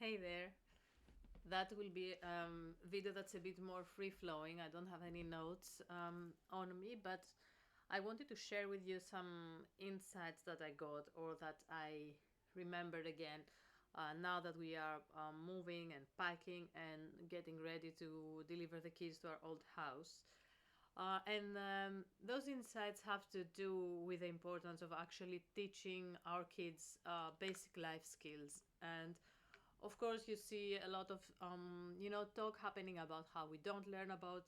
Hey there. That will be video that's a bit more free flowing. I don't have any notes on me, but I wanted to share with you some insights that I got or that I remembered again now that we are moving and packing and getting ready to deliver the keys to our old house. And those insights have to do with the importance of actually teaching our kids basic life skills. And of course, you see a lot of talk happening about how we don't learn about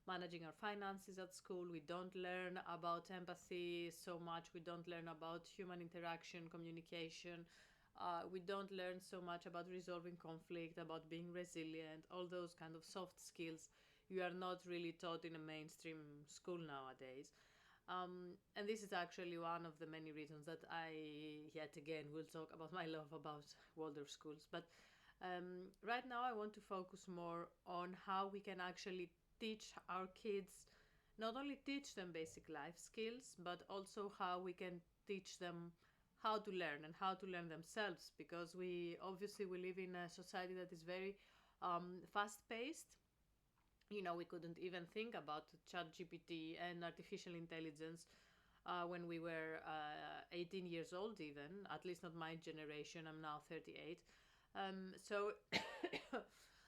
managing our finances at school. We don't learn about empathy so much. We don't learn about human interaction, communication. We don't learn so much about resolving conflict, about being resilient, all those kind of soft skills you are not really taught in a mainstream school nowadays. And this is actually one of the many reasons that I, yet again, will talk about my love about Waldorf schools. But right now, I want to focus more on how we can actually teach our kids, not only teach them basic life skills, but also how we can teach them how to learn and how to learn themselves. Because we live in a society that is very fast paced. We couldn't even think about ChatGPT and artificial intelligence when we were 18 years old, even, at least not my generation. I'm now 38. So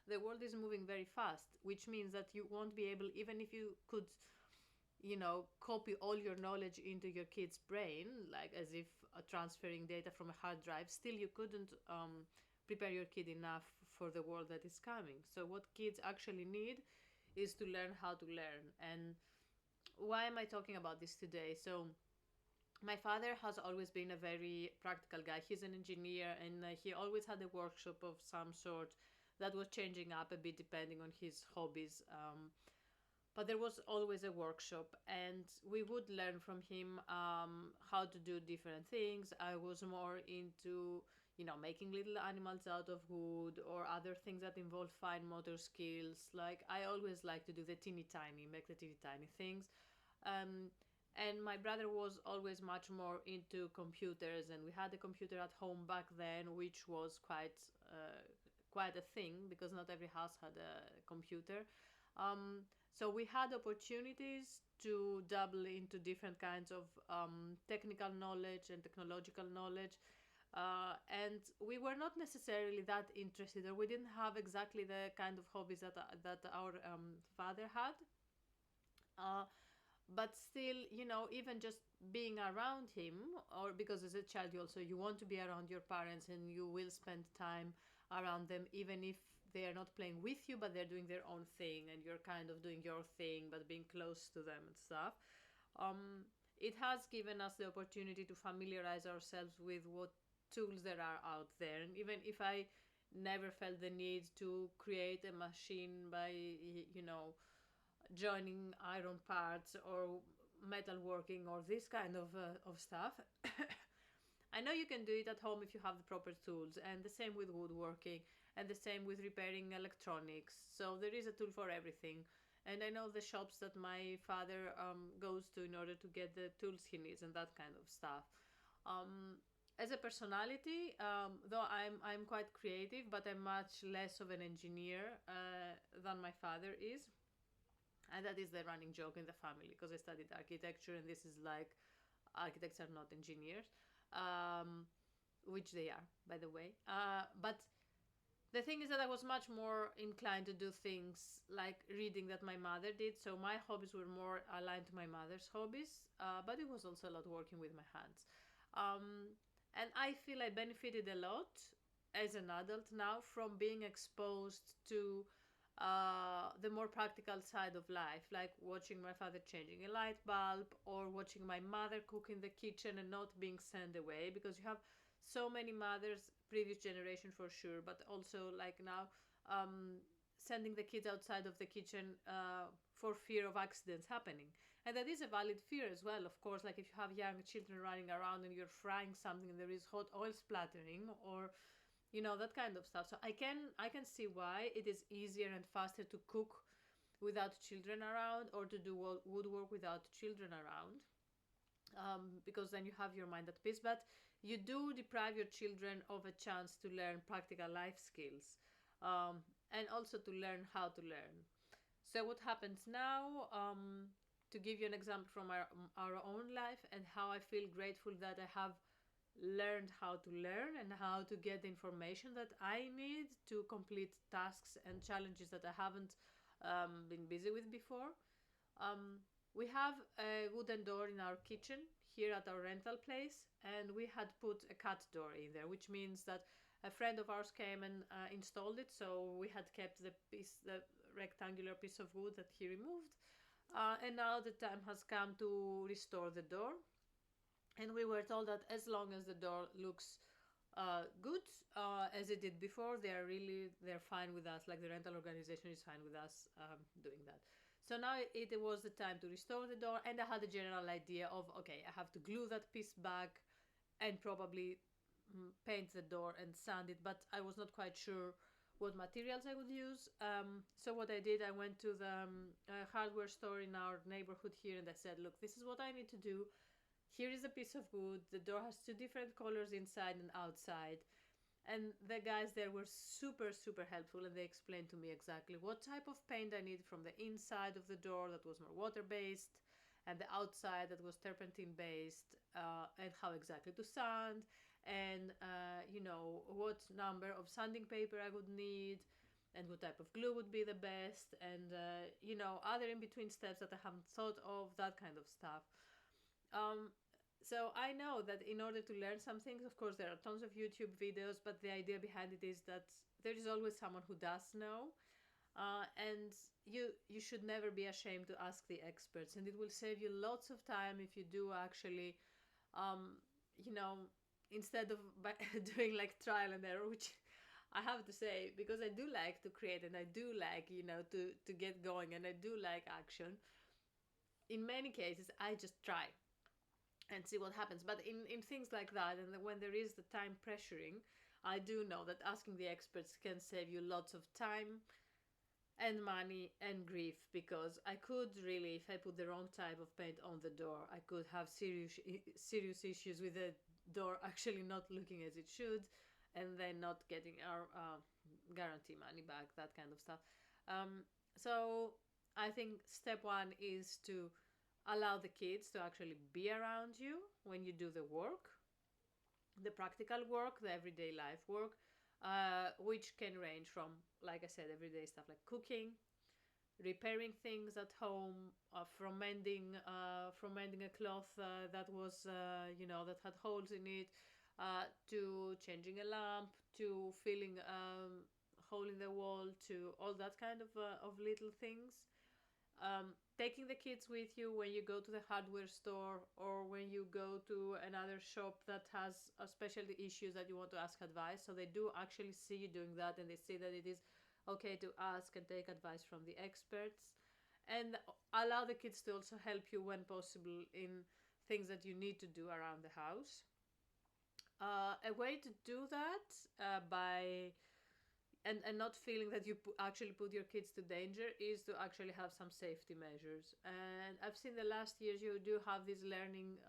the world is moving very fast, which means that you won't be able, even if you could, copy all your knowledge into your kid's brain, like as if transferring data from a hard drive, still you couldn't prepare your kid enough for the world that is coming. So what kids actually need is to learn how to learn. And why am I talking about this today? So my father has always been a very practical guy. He's an engineer, and he always had a workshop of some sort that was changing up a bit depending on his hobbies. But there was always a workshop, and we would learn from him how to do different things. I was more into making little animals out of wood or other things that involve fine motor skills. Like, I always like to do the teeny tiny, make the teeny tiny things. um, and my brother was always much more into computers, and we had a computer at home back then, which was quite a thing because not every house had a computer. So we had opportunities to dabble into different kinds of technical knowledge and technological knowledge. And we were not necessarily that interested, or we didn't have exactly the kind of hobbies that our father had. Uh, but still, even just being around him, or because as a child you want to be around your parents, and you will spend time around them even if they are not playing with you, but they're doing their own thing, and you're kind of doing your thing but being close to them and stuff. It has given us the opportunity to familiarize ourselves with what tools there are out there. And even if I never felt the need to create a machine by joining iron parts or metalworking or this kind of stuff. I know you can do it at home if you have the proper tools, and the same with woodworking, and the same with repairing electronics. So there is a tool for everything. And I know the shops that my father goes to in order to get the tools he needs and that kind of stuff. As a personality, though I'm quite creative, but I'm much less of an engineer than my father is. And that is the running joke in the family, because I studied architecture, and this is like, architects are not engineers, um, which they are, by the way. But the thing is that I was much more inclined to do things like reading that my mother did. So my hobbies were more aligned to my mother's hobbies, but it was also a lot working with my hands. Um, and I feel I benefited a lot as an adult now from being exposed to the more practical side of life, like watching my father changing a light bulb, or watching my mother cook in the kitchen and not being sent away, because you have so many mothers, previous generation for sure, but also like now, um, sending the kids outside of the kitchen for fear of accidents happening. And that is a valid fear as well, of course. Like if you have young children running around and you're frying something and there is hot oil splattering, or that kind of stuff. So I can see why it is easier and faster to cook without children around, or to do woodwork without children around, because then you have your mind at peace. But you do deprive your children of a chance to learn practical life skills, and also to learn how to learn. So what happens now? To give you an example from our own life and how I feel grateful that I have learned how to learn and how to get the information that I need to complete tasks and challenges that I haven't been busy with before. Um, we have a wooden door in our kitchen here at our rental place, and we had put a cat door in there, which means that a friend of ours came and installed it. So we had kept the rectangular piece of wood that he removed, and now the time has come to restore the door. And we were told that as long as the door looks good, as it did before, they're fine with us. Like the rental organization is fine with us doing that. So now it was the time to restore the door, and I had a general idea of, okay, I have to glue that piece back and probably paint the door and sand it, but I was not quite sure what materials I would use. So what I did, I went to the hardware store in our neighborhood here, and I said, look, this is what I need to do. Here is a piece of wood. The door has two different colors inside and outside. And the guys there were super, super helpful, and they explained to me exactly what type of paint I need from the inside of the door that was more water-based, and the outside that was turpentine-based, and how exactly to sand, and what number of sanding paper I would need, and what type of glue would be the best, and other in-between steps that I haven't thought of, that kind of stuff. Um, so I know that in order to learn some things, of course, there are tons of YouTube videos, but the idea behind it is that there is always someone who does know, and you should never be ashamed to ask the experts, and it will save you lots of time if you do actually, um, you know, instead of doing like trial and error, which I have to say, because I do like to create and I do like to get going and I do like action. In many cases, I just try and see what happens. But in things like that, and when there is the time pressuring, I do know that asking the experts can save you lots of time and money and grief, because I could really, if I put the wrong type of paint on the door, I could have serious issues with the door actually not looking as it should, and then not getting our guarantee money back, that kind of stuff. So I think step one is to allow the kids to actually be around you when you do the work, the practical work, the everyday life work, which can range from, like I said, everyday stuff like cooking, repairing things at home, from mending a cloth that was, that had holes in it, to changing a lamp, to filling a hole in the wall, to all that kind of little things. Taking the kids with you when you go to the hardware store or when you go to another shop that has specialty issues that you want to ask advice, so they do actually see you doing that and they see that it is okay to ask and take advice from the experts, and allow the kids to also help you when possible in things that you need to do around the house. A way to do that, by and not feeling that you actually put your kids to danger, is to actually have some safety measures. And I've seen the last years you do have these learning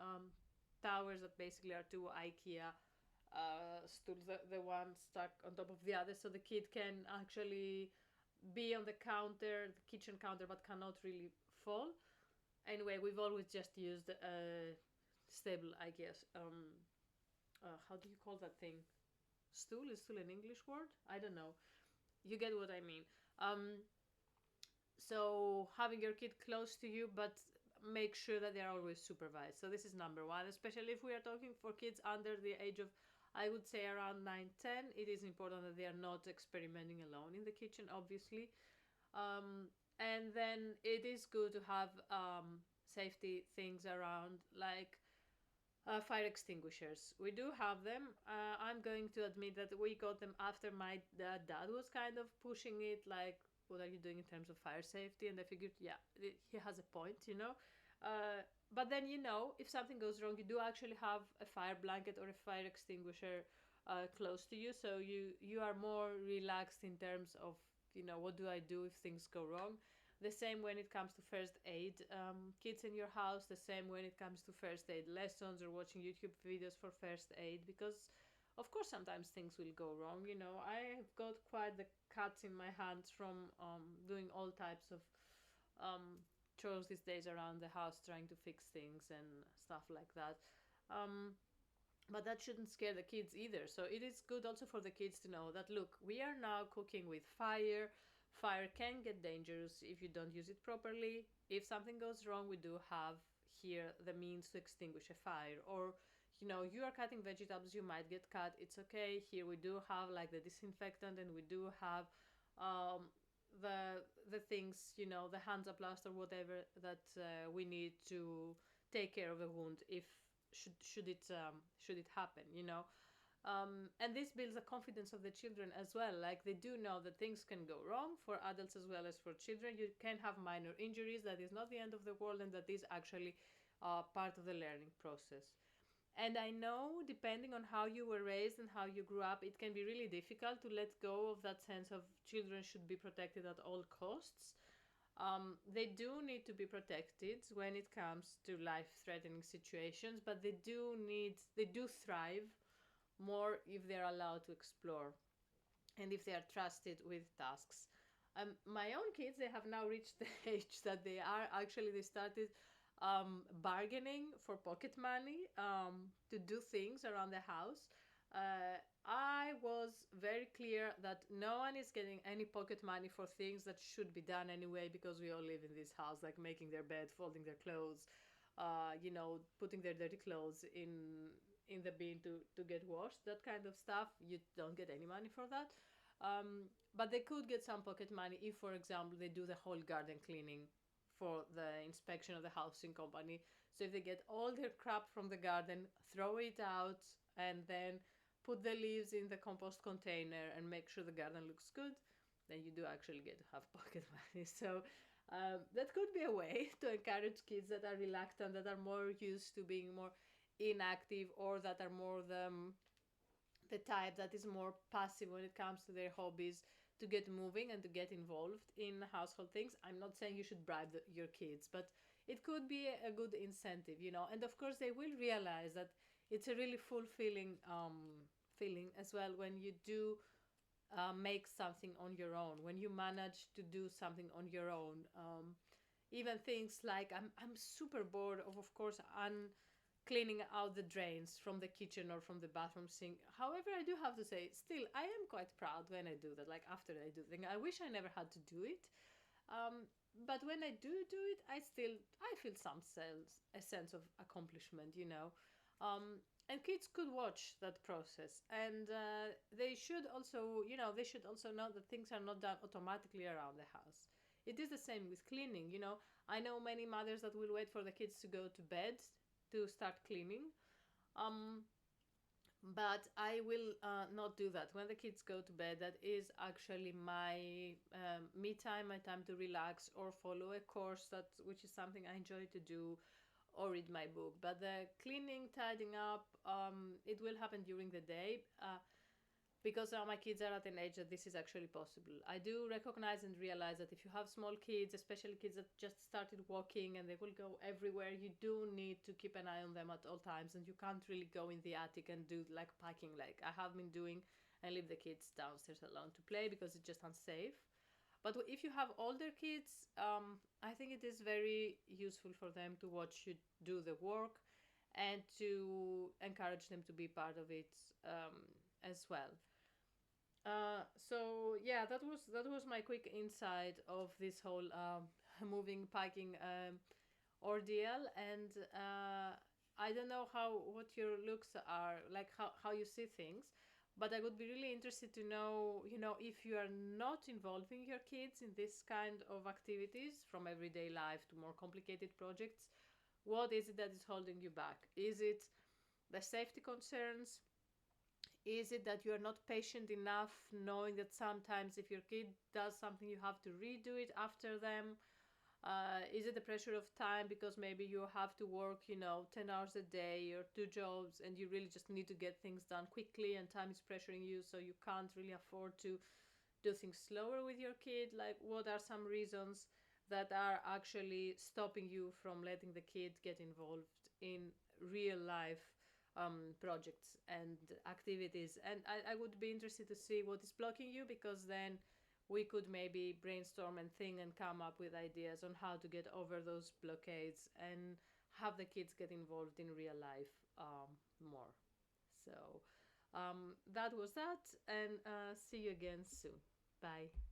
towers that basically are two IKEA stools, the one stuck on top of the other, so the kid can actually be on the counter, the kitchen counter, but cannot really fall. Anyway, we've always just used stable, I guess. How do you call that thing? Stool? Is stool an English word? I don't know. You get what I mean. So having your kid close to you, but make sure that they're always supervised. So this is number one, especially if we are talking for kids under the age of, I would say, around 9, 10. It is important that they are not experimenting alone in the kitchen, obviously. And then it is good to have safety things around, like fire extinguishers. We do have them. I'm going to admit that we got them after my dad was kind of pushing it, like, what are you doing in terms of fire safety? And I figured, yeah, he has a point. But then, if something goes wrong, you do actually have a fire blanket or a fire extinguisher close to you. So you are more relaxed in terms of, what do I do if things go wrong? The same when it comes to first aid kits in your house, the same when it comes to first aid lessons or watching YouTube videos for first aid, because of course sometimes things will go wrong. I have got quite the cuts in my hands from doing all types of um, chores these days around the house, trying to fix things and stuff like that. Um, but that shouldn't scare the kids either. So it is good also for the kids to know that, look, we are now cooking with fire. Fire can get dangerous if you don't use it properly. If something goes wrong, we do have here the means to extinguish a fire. Or, you are cutting vegetables, you might get cut. It's okay. Here we do have like the disinfectant, and we do have um, the things, the Hansaplast or whatever that we need to take care of the wound if should it happen. And this builds the confidence of the children as well. Like, they do know that things can go wrong for adults as well as for children. You can have minor injuries. That is not the end of the world, and that is actually part of the learning process. And I know, depending on how you were raised and how you grew up, it can be really difficult to let go of that sense of children should be protected at all costs. They do need to be protected when it comes to life-threatening situations, but they do thrive more if they're allowed to explore and if they are trusted with tasks. My own kids, they have now reached the age that they started bargaining for pocket money to do things around the house. I was very clear that no one is getting any pocket money for things that should be done anyway, because we all live in this house, like making their bed, folding their clothes, putting their dirty clothes in the bin to get washed, that kind of stuff. You don't get any money for that. But they could get some pocket money if, for example, they do the whole garden cleaning for the inspection of the housing company. So if they get all their crap from the garden, throw it out, and then put the leaves in the compost container and make sure the garden looks good, then you do actually get to have pocket money. So that could be a way to encourage kids that are reluctant, that are more used to being more inactive, or that are more the type that is more passive when it comes to their hobbies, to get moving and to get involved in household things. I'm not saying you should bribe your kids, but it could be a good incentive. And of course, they will realize that it's a really fulfilling feeling as well when you do make something on your own, when you manage to do something on your own. Even things like, I'm super bored of course, cleaning out the drains from the kitchen or from the bathroom sink. However, I do have to say, still, I am quite proud when I do that. Like, after I do the thing, I wish I never had to do it. But when I do it, I feel a sense of accomplishment. And kids could watch that process, and they should also, know that things are not done automatically around the house. It is the same with cleaning. I know many mothers that will wait for the kids to go to bed to start cleaning. Um, but I will not do that. When the kids go to bed, that is actually my me time, my time to relax or follow a course which is something I enjoy to do, or read my book. But the cleaning, tidying up, it will happen during the day. Because my kids are at an age that this is actually possible. I do recognize and realize that if you have small kids, especially kids that just started walking and they will go everywhere, you do need to keep an eye on them at all times, and you can't really go in the attic and do like packing like I have been doing and leave the kids downstairs alone to play, because it's just unsafe. But if you have older kids, I think it is very useful for them to watch you do the work and to encourage them to be part of it as well. So yeah, that was my quick insight of this whole moving packing ordeal, and I don't know what your looks are like, how you see things, but I would be really interested to know, if you are not involving your kids in this kind of activities, from everyday life to more complicated projects, what is it that is holding you back? Is it the safety concerns? Is it that you are not patient enough, knowing that sometimes if your kid does something, you have to redo it after them? Is it the pressure of time, because maybe you have to work, 10 hours a day or two jobs, and you really just need to get things done quickly, and time is pressuring you, so you can't really afford to do things slower with your kid? Like, what are some reasons? that are actually stopping you from letting the kid get involved in real life projects and activities. And I would be interested to see what is blocking you, because then we could maybe brainstorm and think and come up with ideas on how to get over those blockades and have the kids get involved in real life more. So that was that, and see you again soon. Bye.